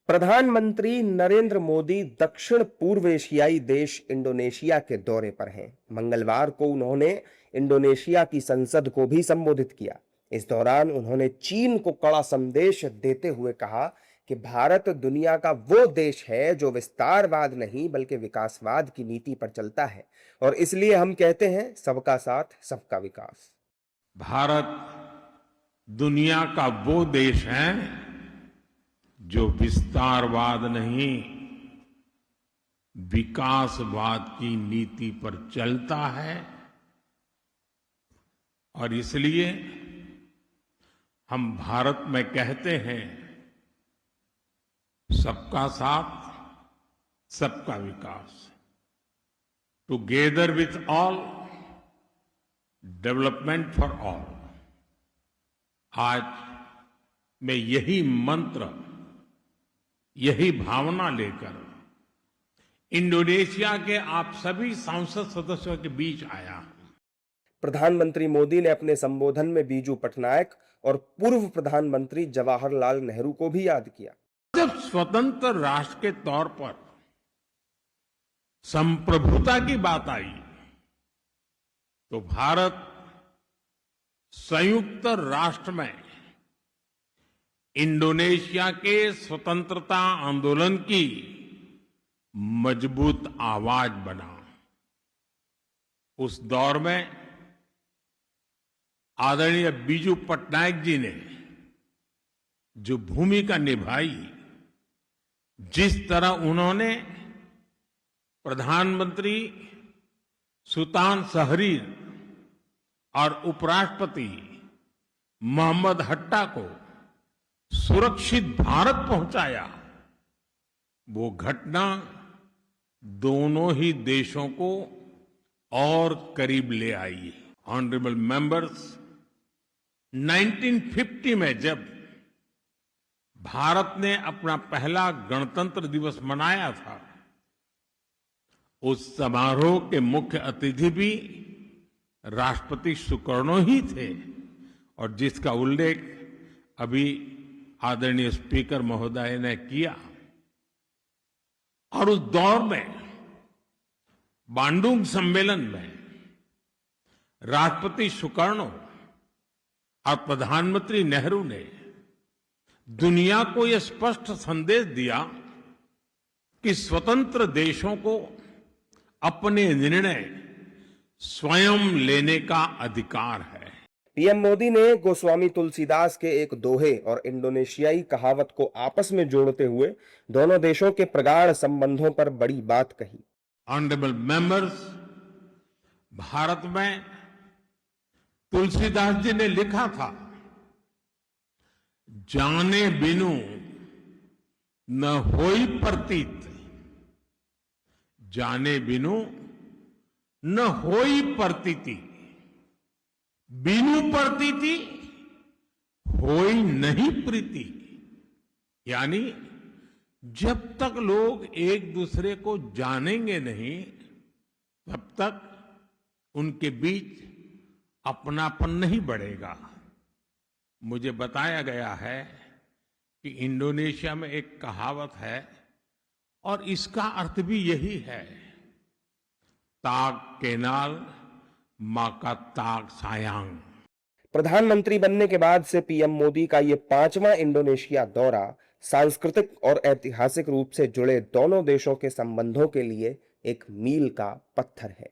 प्रधानमंत्री नरेंद्र मोदी दक्षिण पूर्व एशियाई देश इंडोनेशिया के दौरे पर हैं। मंगलवार को उन्होंने इंडोनेशिया की संसद को भी संबोधित किया। इस दौरान उन्होंने चीन को कड़ा संदेश देते हुए कहा कि भारत दुनिया का वो देश है जो विस्तारवाद नहीं बल्कि विकासवाद की नीति पर चलता है और इसलिए हम कहते हैं सबका साथ सबका विकास। भारत दुनिया का वो देश है जो विस्तारवाद नहीं विकासवाद की नीति पर चलता है और इसलिए हम भारत में कहते हैं सबका साथ सबका विकास। Together with all, development for all. आज मैं यही मंत्र, यही भावना लेकर इंडोनेशिया के आप सभी संसद सदस्यों के बीच आया हूं। प्रधानमंत्री मोदी ने अपने संबोधन में बीजू पटनायक और पूर्व प्रधानमंत्री जवाहरलाल नेहरू को भी याद किया। जब स्वतंत्र राष्ट्र के तौर पर संप्रभुता की बात आई तो भारत संयुक्त राष्ट्र में इंडोनेशिया के स्वतंत्रता आंदोलन की मजबूत आवाज बना। उस दौर में आदरणीय बीजू पटनायक जी ने जो भूमिका निभाई, जिस तरह उन्होंने प्रधानमंत्री सुल्तान शहरीर और उपराष्ट्रपति मोहम्मद हट्टा को सुरक्षित भारत पहुंचाया, वो घटना दोनों ही देशों को और करीब ले आई। ऑनरेबल मेंबर्स, 1950 में जब भारत ने अपना पहला गणतंत्र दिवस मनाया था, उस समारोह के मुख्य अतिथि भी राष्ट्रपति सुकर्णो ही थे और जिसका उल्लेख अभी आदरणीय स्पीकर महोदय ने किया। और उस दौर में बांडुंग सम्मेलन में राष्ट्रपति सुकर्णो और प्रधानमंत्री नेहरू ने दुनिया को यह स्पष्ट संदेश दिया कि स्वतंत्र देशों को अपने निर्णय स्वयं लेने का अधिकार है। पीएम मोदी ने गोस्वामी तुलसीदास के एक दोहे और इंडोनेशियाई कहावत को आपस में जोड़ते हुए दोनों देशों के प्रगाढ़ संबंधों पर बड़ी बात कही। ऑनरेबल मेंबर्स, भारत में तुलसीदास जी ने लिखा था, जाने बिनु न होई प्रतीत, जाने बिनु न होई प्रतीति, बिनु प्रतीति होई नहीं प्रीति। यानी जब तक लोग एक दूसरे को जानेंगे नहीं, तब तक उनके बीच अपनापन नहीं बढ़ेगा। मुझे बताया गया है कि इंडोनेशिया में एक कहावत है और इसका अर्थ भी यही है, ताक केनाल माका ताक सायांग। प्रधानमंत्री बनने के बाद से पीएम मोदी का ये 5वां इंडोनेशिया दौरा सांस्कृतिक और ऐतिहासिक रूप से जुड़े दोनों देशों के संबंधों के लिए एक मील का पत्थर है।